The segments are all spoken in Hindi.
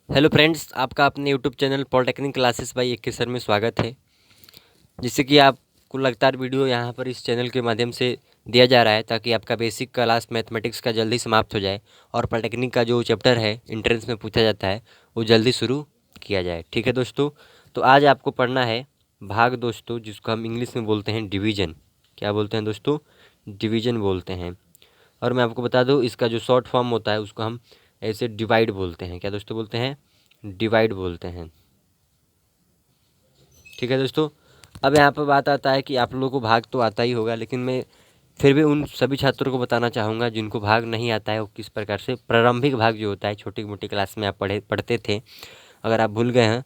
हेलो फ्रेंड्स, आपका अपने YouTube channel polytechnic classes bye 21 sir में स्वागत है। जिससे कि आपको लगातार वीडियो यहाँ पर इस चैनल के माध्यम से दिया जा रहा है ताकि आपका बेसिक क्लास मैथमेटिक्स का जल्दी समाप्त हो जाए और पॉलिटेक्निक का जो चैप्टर है इंट्रेंस में पूछा जाता है वो जल्दी शुरू किया जाए। ठीक है दोस्तों, तो आज आपको पढ़ना है भाग दोस्तों, जिसको हम इंग्लिश में बोलते हैं डिवीजन। क्या बोलते हैं दोस्तों? डिवीजन बोलते हैं। और मैं आपको बता दूं, इसका जो शॉर्ट फॉर्म होता है उसको हम ऐसे डिवाइड बोलते हैं। क्या दोस्तों बोलते हैं? डिवाइड बोलते हैं। ठीक है दोस्तों, अब यहाँ पर बात आता है कि आप लोगों को भाग तो आता ही होगा, लेकिन मैं फिर भी उन सभी छात्रों को बताना चाहूँगा जिनको भाग नहीं आता है वो किस प्रकार से प्रारंभिक भाग जो होता है छोटी मोटी क्लास में आप पढ़ते थे, अगर आप भूल गए हैं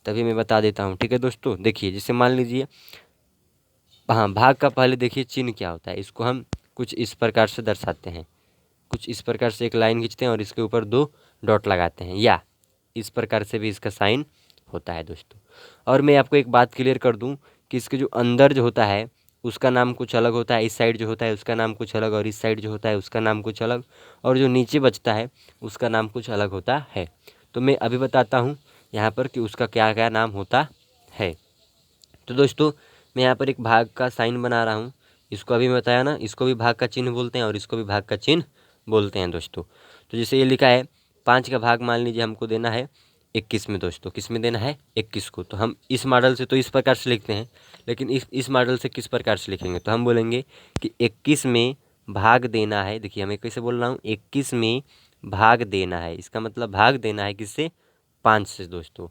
तभी मैं बता देता हूँ। ठीक है दोस्तों, देखिए जैसे मान लीजिए, हाँ, भाग का पहले देखिए चिन्ह क्या होता है। इसको हम कुछ इस प्रकार से दर्शाते हैं, कुछ इस प्रकार से एक लाइन खींचते हैं और इसके ऊपर 2 डॉट लगाते हैं, या इस प्रकार से भी इसका साइन होता है दोस्तों। और मैं आपको एक बात क्लियर कर दूं कि इसके जो अंदर जो होता है उसका नाम कुछ अलग होता है, इस साइड जो होता है उसका नाम कुछ अलग, और इस साइड जो होता है उसका नाम कुछ अलग, और जो नीचे बचता है उसका नाम कुछ अलग होता है। तो मैं अभी बताता हूँ यहाँ पर कि उसका क्या क्या नाम होता है। तो दोस्तों, मैं यहाँ पर एक भाग का साइन बना रहा हूँ। इसको अभी मैं बताया ना, इसको भी भाग का चिन्ह बोलते हैं और इसको भी भाग का चिन्ह बोलते हैं दोस्तों। तो जैसे ये लिखा है 5 का भाग मान लीजिए हमको देना है 21 में दोस्तों। किस में देना है? 21 को। तो हम इस मॉडल से तो इस प्रकार से लिखते हैं, लेकिन इस मॉडल से किस प्रकार से लिखेंगे? तो हम बोलेंगे कि 21 में भाग देना है। देखिए मैं कैसे बोल रहा हूँ, 21 में भाग देना है। इसका मतलब भाग देना है किससे? 5 से दोस्तों।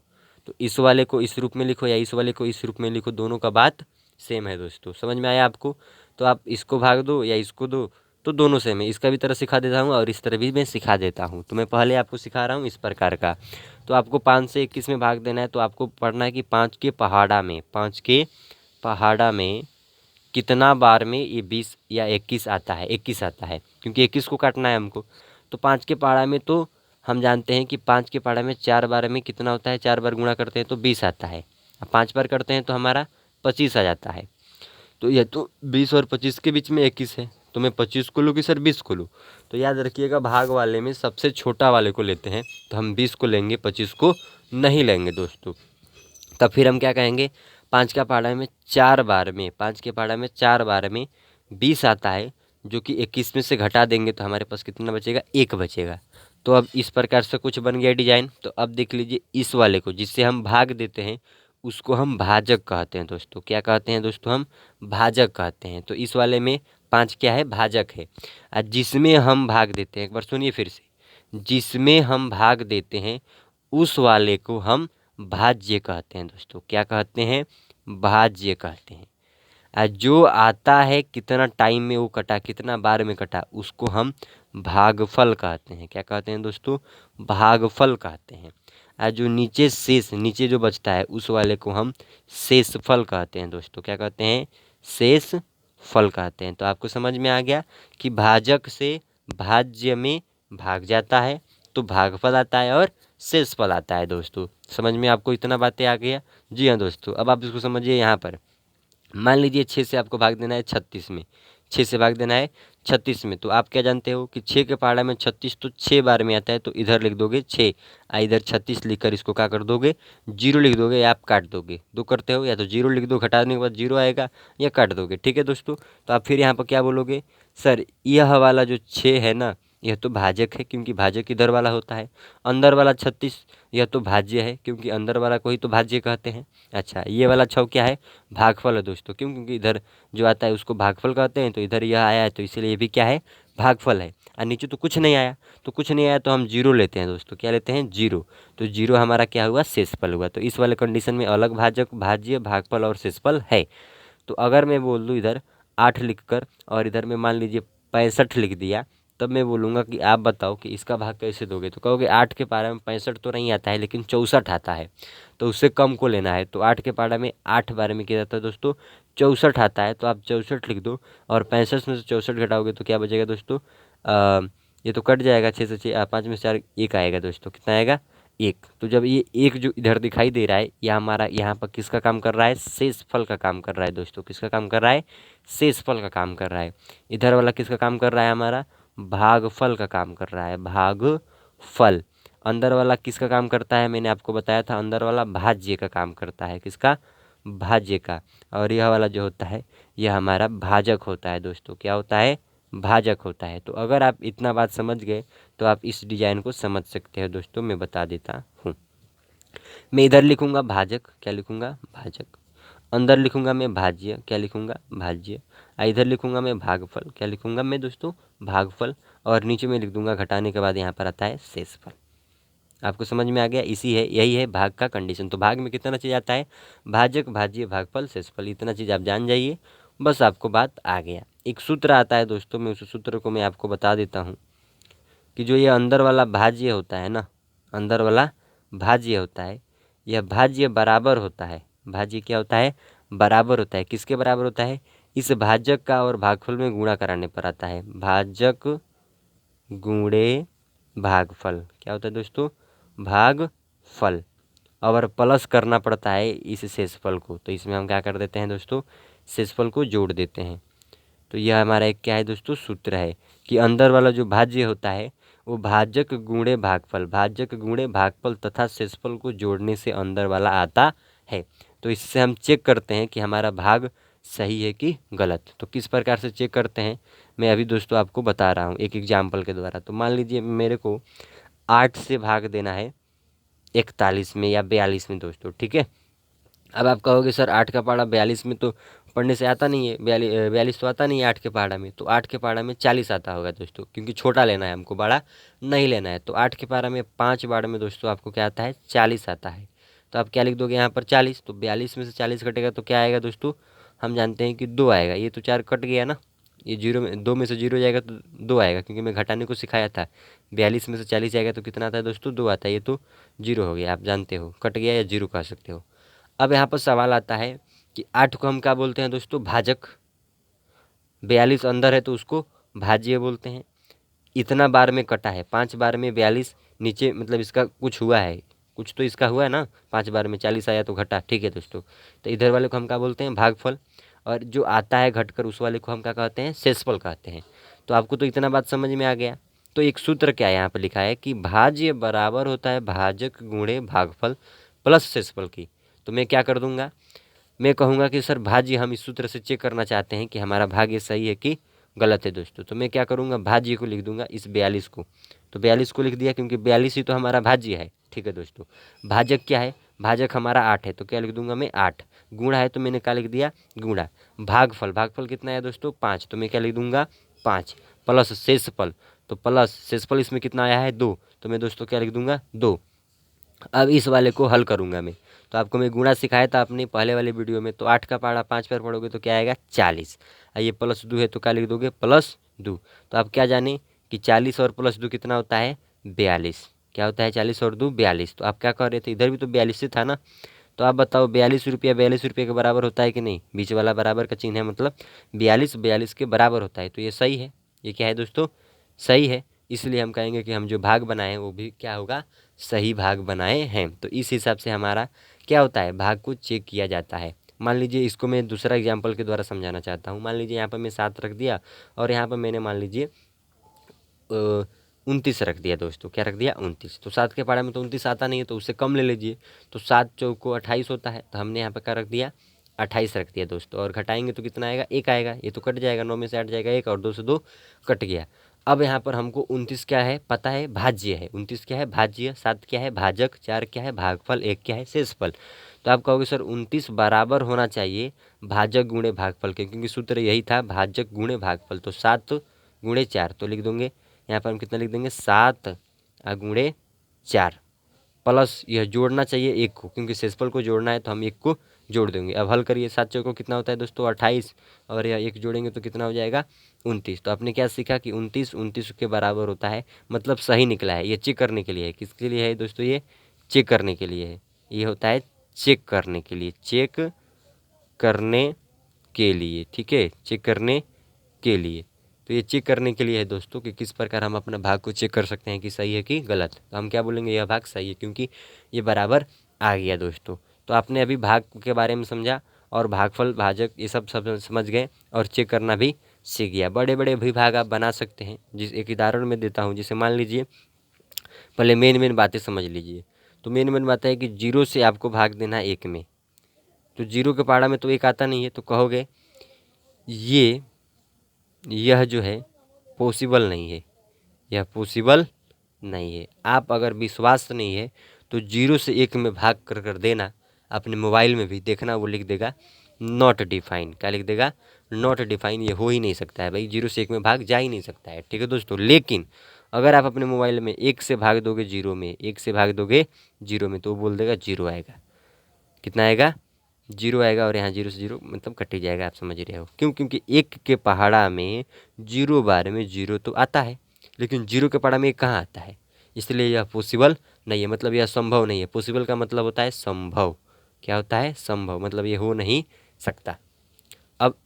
तो इस वाले को इस रूप में लिखो या इस वाले को इस रूप में लिखो, दोनों का बात सेम है दोस्तों। समझ में आया आपको? तो आप इसको भाग दो या इसको दो, तो दोनों सेम है। इसका भी तरह सिखा देता हूँ और इस तरह भी मैं सिखा देता हूँ। तो मैं पहले आपको सिखा रहा हूँ इस प्रकार का। तो आपको 5 से 21 में भाग देना है, तो आपको पढ़ना है कि 5 के पहाड़ा में, 5 के पहाड़ा में कितना बार में ये 20 या 21 आता है। 21 आता है क्योंकि 21 को काटना है हमको। तो 5 के पहाड़ा में तो हम जानते हैं कि 5 के पहाड़ा में 4 बार में कितना होता है, 4 बार गुणा करते हैं तो 20 आता है। अब 5 बार करते हैं तो हमारा 25 आ जाता है। तो यह तो 20 और 25 के बीच में 21 है, तो मैं 25 को लूँ कि सर 20 को लूँ? तो याद रखिएगा, भाग वाले में सबसे छोटा वाले को लेते हैं, तो हम 20 को लेंगे, 25 को नहीं लेंगे दोस्तों। तब फिर हम क्या कहेंगे? 5 का पहाड़ा में 4 बार में, 5 के पहाड़ा में 4 बार में 20 आता है, जो कि 21 में से घटा देंगे तो हमारे पास कितना बचेगा? 1 बचेगा। तो अब इस प्रकार से कुछ बन गया डिजाइन। तो अब देख लीजिए, इस वाले को जिससे हम भाग देते हैं उसको हम भाजक कहते हैं दोस्तों। क्या कहते हैं दोस्तों? हम भाजक कहते हैं। तो इस वाले में 5 क्या है? भाजक है। और जिसमें हम भाग देते हैं, एक बार सुनिए फिर से, जिसमें हम भाग देते हैं उस वाले को हम भाज्य कहते हैं दोस्तों। क्या कहते हैं? भाज्य कहते हैं। जो आता है कितना टाइम में वो कटा, कितना बार में कटा, उसको हम भागफल कहते हैं। क्या कहते हैं दोस्तों? भागफल कहते हैं। जो नीचे शेष, नीचे जो बचता है उस वाले को हम शेषफल कहते हैं दोस्तों। क्या कहते हैं? शेष फल कहते हैं। तो आपको समझ में आ गया कि भाजक से भाज्य में भाग जाता है तो भागफल आता है और शेषफल आता है दोस्तों। समझ में आपको इतना बातें आ गया? जी हाँ दोस्तों, अब आप इसको समझिए। यहाँ पर मान लीजिए 6 से आपको भाग देना है 36 में, 6 से भाग देना है 36 में। तो आप क्या जानते हो कि 6 के पहाड़ा में 36 तो 6 बार में आता है, तो इधर लिख दोगे 6, इधर 36 लिखकर इसको क्या कर दोगे? 0 लिख दोगे या आप काट दोगे। दो करते हो, या तो 0 लिख दो, घटाने के बाद 0 आएगा, या काट दोगे। ठीक है दोस्तों, तो आप फिर यहाँ पर क्या बोलोगे? सर यह वाला जो 6 है ना, यह तो भाजक है क्योंकि भाजक इधर वाला होता है। अंदर वाला 36 यह तो भाज्य है क्योंकि अंदर वाला को ही तो भाज्य कहते हैं। अच्छा, ये वाला 6 क्या है? भागफल है दोस्तों। क्यों? क्योंकि इधर जो आता है उसको भागफल कहते हैं, तो इधर यह आया है तो इसीलिए ये भी क्या है? भागफल है। और नीचे तो कुछ नहीं आया, तो कुछ नहीं आया तो हम 0 लेते हैं दोस्तों। क्या लेते हैं? 0। तो 0 हमारा क्या हुआ? शेषफल हुआ। तो इस वाले कंडीशन में अलग भाजक, भाज्य, भागफल और शेषफल है। तो अगर मैं बोल दूँ इधर 8 लिख कर और इधर में मान लीजिए 65 लिख दिया, तब मैं बोलूँगा कि आप बताओ कि इसका भाग कैसे दोगे? तो कहोगे 8 के पारा में 65 तो नहीं आता है, लेकिन 64 आता है, तो उससे कम को लेना है। तो 8 के पारा में 8 बार में क्या जाता है दोस्तों? 64 आता है, तो आप 64 लिख दो। और 65 में से 64 घटाओगे तो क्या बचेगा दोस्तों? ये तो कट जाएगा, 6 से 6, 5 में से 4, 1 आएगा दोस्तों। कितना आएगा? 1। तो जब ये 1 जो इधर दिखाई दे रहा है, यह हमारा यहाँ पर किसका काम कर रहा है? शेषफल का काम कर रहा है दोस्तों। किसका काम कर रहा है? शेषफल का काम कर रहा है। इधर वाला किसका काम कर रहा है? हमारा भागफल का काम कर रहा है, भागफल। अंदर वाला किसका काम करता है, मैंने आपको बताया था, अंदर वाला भाज्य का काम करता है, किसका, भाज्य का। और यह वाला जो होता है यह हमारा भाजक होता है दोस्तों, क्या होता है, भाजक होता है। तो अगर आप इतना बात समझ गए तो आप इस डिजाइन को समझ सकते हो दोस्तों, मैं बता देता हूँ। मैं इधर लिखूंगा भाजक, क्या लिखूंगा, भाजक। अंदर लिखूंगा मैं भाज्य, क्या लिखूंगा, भाज्य। इधर लिखूंगा मैं भागफल, क्या लिखूंगा मैं दोस्तों, भागफल। और नीचे में लिख दूंगा घटाने के बाद यहाँ पर आता है शेषफल। आपको समझ में आ गया, यही है भाग का कंडीशन। तो भाग में कितना चीज़ आता है, भाजक, भाज्य, भागफल, शेषफल, इतना चीज़ आप जान जाइए, बस आपको बात आ गया। एक सूत्र आता है दोस्तों, मैं उस सूत्र को मैं आपको बता देता हूँ कि जो ये अंदर वाला भाज्य होता है ना, अंदर वाला भाज्य होता है, यह भाज्य बराबर होता है, भाज्य क्या होता है, बराबर होता है, किसके बराबर होता है, इस भाजक का और भागफल में गुणा कराने पर आता है, भाजक गुणे भागफल, क्या होता है दोस्तों, भागफल। और प्लस करना पड़ता है इस शेषफल को, तो इसमें हम क्या कर देते हैं दोस्तों, शेषफल को जोड़ देते हैं। तो यह हमारा एक क्या है दोस्तों, सूत्र है कि अंदर वाला जो भाज्य होता है वो भाजक गुणे भागफल, भाजक गुणे भागफल तथा शेषफल को जोड़ने से अंदर वाला आता है। तो इससे हम चेक करते हैं कि हमारा भाग सही है कि गलत। तो किस प्रकार से चेक करते हैं, मैं अभी दोस्तों आपको बता रहा हूँ एक एग्जाम्पल के द्वारा। तो मान लीजिए मेरे को 8 से भाग देना है 41 में या 42 में दोस्तों, ठीक है। अब आप कहोगे सर 8 का पहाड़ा 42 में तो पढ़ने से आता नहीं है, 42 तो आता नहीं है 8 के पहाड़ा में, तो 8 के पहाड़ा में 40 आता होगा दोस्तों, क्योंकि छोटा लेना है हमको, बड़ा नहीं लेना है। तो 8 के पहाड़ा में 5 बार में दोस्तों आपको क्या आता है, 40 आता है। तो आप क्या लिख दोगे यहाँ पर 40, तो 42 में से 40 कटेगा तो क्या आएगा दोस्तों, हम जानते हैं कि 2 आएगा। ये तो 4 कट गया ना, ये 2 में से 0 जाएगा तो 2 आएगा, क्योंकि मैं घटाने को सिखाया था। 42 में से 40 जाएगा तो कितना आता है दोस्तों, 2 आता है। ये तो 0 हो गया, आप जानते हो, कट गया या 0 कह सकते हो। अब यहाँ पर सवाल आता है कि 8 को हम क्या बोलते हैं दोस्तों, भाजक। 42 अंदर है तो उसको भाज्य बोलते हैं। इतना बार में कटा है, 5 बार में 42 नीचे, मतलब इसका कुछ हुआ है, कुछ तो इसका हुआ है ना, 5 बार में 40 आया तो घटा, ठीक है दोस्तों। तो इधर वाले को हम क्या बोलते हैं, भागफल। और जो आता है घटकर उस वाले को हम क्या कहते हैं, शेषफल कहते हैं। तो आपको तो इतना बात समझ में आ गया। तो एक सूत्र क्या है यहाँ पर लिखा है कि भाज्य बराबर होता है भाजक गुणे भागफल प्लस शेषफल की। तो मैं क्या कर दूंगा, मैं कहूँगा कि सर भाज्य हम इस सूत्र से चेक करना चाहते हैं कि हमारा भाग्य सही है कि गलत है दोस्तों। तो मैं क्या करूँगा, भाज्य को लिख दूंगा इस 42 को। तो 42 को लिख दिया, क्योंकि 42 ही तो हमारा भाज्य है, ठीक है दोस्तों। भाजक क्या है, भाजक हमारा 8 है, तो क्या लिख दूंगा मैं 8। गुणा है तो मैंने क्या लिख दिया, गुणा। भागफल, भागफल कितना है दोस्तों, 5, तो मैं क्या लिख दूंगा 5। प्लस शेषफल, तो प्लस शेषफल इसमें कितना आया है 2, तो मैं दोस्तों क्या लिख दूंगा 2। अब इस वाले को हल करूंगा मैं। तो आपको मैं गुणा सिखाया था अपने पहले वाले वीडियो में। तो 8 का पहाड़ा 5 पर पढ़ोगे तो क्या आएगा 40। ये प्लस 2 है तो क्या लिख दोगे, प्लस 2। तो आप क्या जाने कि 40 और प्लस 2 कितना होता है, 42। क्या होता है, 40 और 2 42। तो आप क्या कर रहे थे, इधर भी तो 42 से था ना। तो आप बताओ 42 रुपये के बराबर होता है कि नहीं, बीच वाला बराबर का चिन्ह है, मतलब 42 के बराबर होता है। तो ये सही है, ये क्या है दोस्तों, सही है। इसलिए हम कहेंगे कि हम जो भाग बनाए हैं वो भी क्या होगा, सही भाग बनाए हैं। तो इस हिसाब से हमारा क्या होता है, भाग को चेक किया जाता है। मान लीजिए इसको मैं दूसरा एग्जाम्पल के द्वारा समझाना चाहता हूँ। मान लीजिए यहाँ पर मैं 7 रख दिया और यहाँ पर मैंने मान लीजिए 29 रख दिया दोस्तों, क्या रख दिया 29। तो 7 के पहाड़े में तो 29 आता नहीं है, तो उससे कम ले लीजिए। तो 7 चौको 28 होता है, तो हमने यहाँ पर क्या रख दिया 28 रख दिया दोस्तों। और घटाएंगे तो कितना आएगा, 1 आएगा। ये तो कट जाएगा, 9 में से 8 जाएगा 1 और 2 से 2 कट गया। अब यहाँ पर हमको 29 क्या है पता है, भाज्य है। 29 क्या है, भाज्य। 7 क्या है, भाजक। 4 क्या है, भागफल। 1 क्या है, शेषफल। तो आप कहोगे सर 29 बराबर होना चाहिए भाजक गुणे भागफल के, क्योंकि सूत्र यही था भाजक गुणे भागफल। तो 7 गुणे 4, तो लिख दोगे यहाँ पर हम कितना लिख देंगे 7 गुणे 4। प्लस यह जोड़ना चाहिए 1 को, क्योंकि शेषफल को जोड़ना है तो हम 1 को जोड़ देंगे। अब हल करिए, 7 चौको कितना होता है दोस्तों 28, और यह 1 जोड़ेंगे तो कितना हो जाएगा 29। तो आपने क्या सीखा कि 29 के बराबर होता है, मतलब सही निकला है। ये चेक करने के लिए है, किसके लिए है दोस्तों, ये चेक करने के लिए है। ये होता है चेक करने के लिए, चेक करने के लिए, ठीक है, चेक करने के लिए। तो ये चेक करने के लिए है दोस्तों कि किस प्रकार हम अपना भाग को चेक कर सकते हैं कि सही है कि गलत। तो हम क्या बोलेंगे, यह भाग सही है क्योंकि ये बराबर आ गया दोस्तों। तो आपने अभी भाग के बारे में समझा और भागफल भाजक ये सब समझ गए और चेक करना भी सीख गया। बड़े बड़े भी भाग आप बना सकते हैं। जिस एक उदाहरण में देता हूँ, जैसे मान लीजिए पहले मेन बातें समझ लीजिए। तो मेन बात है कि 0 से आपको भाग देना है 1 में। तो 0 के पहाड़ा में तो 1 आता नहीं है, तो कहोगे यह जो है पॉसिबल नहीं है, यह पॉसिबल नहीं है। आप अगर विश्वास नहीं है तो 0 से 1 में भाग कर देना, अपने मोबाइल में भी देखना, वो लिख देगा नॉट डिफाइन। क्या लिख देगा? Not define. ये हो ही नहीं सकता है भाई, 0 से 1 में भाग जा ही नहीं सकता है, ठीक है दोस्तों। लेकिन अगर आप अपने मोबाइल में 1 से भाग दोगे 0 में, 1 से भाग दोगे 0 में, तो वो बोल देगा 0 आएगा। कितना आएगा? 0 आएगा। और यहाँ 0 से 0 मतलब कट ही जाएगा, आप समझ रहे हो क्यों? क्योंकि 1 के पहाड़ा में 0 बार में 0 तो आता है, लेकिन 0 के पहाड़ा में 1 कहाँ आता है, इसलिए यह पॉसिबल नहीं है, मतलब यह संभव नहीं है। पॉसिबल का मतलब होता है संभव। क्या होता है? संभव, मतलब ये हो नहीं सकता। अब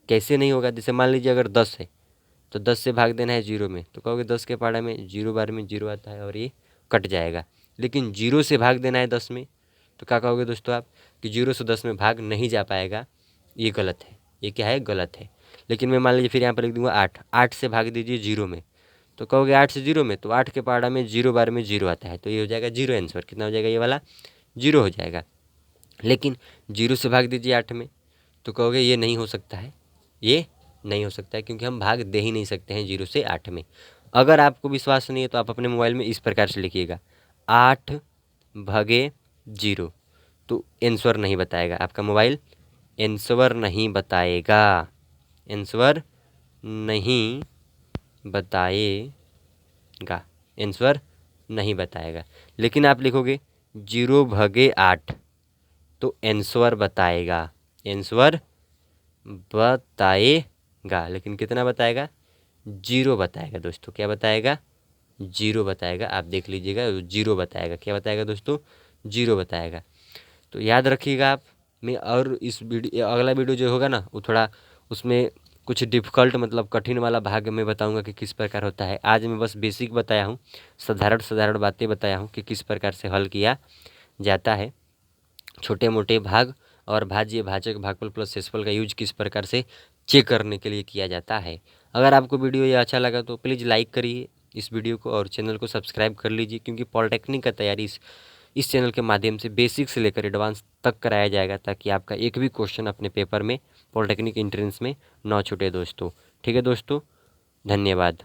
कैसे नहीं होगा? जैसे मान लीजिए अगर 10 है तो 10 से भाग देना है 0 में, तो कहोगे 10 के पहाड़ा में 0 बार में 0 आता है और ये कट जाएगा। लेकिन 0 से भाग देना है 10 में, तो क्या कहोगे दोस्तों आप कि 0 से 10 में भाग नहीं जा पाएगा, ये गलत है। ये क्या है? गलत है। लेकिन मैं मान लीजिए फिर यहाँ पर लिख दूंगा 8, 8 से भाग दीजिए 0 में, तो कहोगे 8 से 0 में, तो 8 के पहाड़ा में 0 बार में 0 आता है, तो ये हो जाएगा 0 आंसर। कितना हो जाएगा? ये वाला 0 हो जाएगा। लेकिन 0 से भाग दीजिए 8 में, तो कहोगे ये नहीं हो सकता है, ये नहीं हो सकता है, क्योंकि हम भाग दे ही नहीं सकते हैं 0 से 8 में। अगर आपको विश्वास नहीं है तो आप अपने मोबाइल में इस प्रकार से लिखिएगा 8 भागे 0, तो आंसर नहीं बताएगा आपका मोबाइल, आंसर नहीं बताएगा, आंसर नहीं बताएगा, आंसर नहीं बताएगा। लेकिन आप लिखोगे 0 भागे 8, तो आंसर बताएगा, आंसर बताएगा। लेकिन कितना बताएगा? 0 बताएगा दोस्तों। क्या बताएगा? 0 बताएगा। आप देख लीजिएगा, 0 बताएगा। क्या बताएगा दोस्तों? 0 बताएगा। तो याद रखिएगा आप। मैं और इस वीडियो, अगला वीडियो जो होगा ना, वो थोड़ा उसमें कुछ डिफ़िकल्ट मतलब कठिन वाला भाग मैं बताऊंगा कि किस प्रकार होता है। आज मैं बस बेसिक बताया हूँ, साधारण बातें बताया हूँ कि किस प्रकार से हल किया जाता है छोटे मोटे भाग और भाज्य, भाजक, भागफल प्लस शेषफल का यूज किस प्रकार से चेक करने के लिए किया जाता है। अगर आपको वीडियो ये अच्छा लगा तो प्लीज़ लाइक करिए इस वीडियो को और चैनल को सब्सक्राइब कर लीजिए, क्योंकि पॉलिटेक्निक का तैयारी इस चैनल के माध्यम से बेसिक से लेकर एडवांस तक कराया जाएगा, ताकि आपका एक भी क्वेश्चन अपने पेपर में पॉलिटेक्निक एंट्रेंस में ना छूटे दोस्तों। ठीक है दोस्तों, धन्यवाद।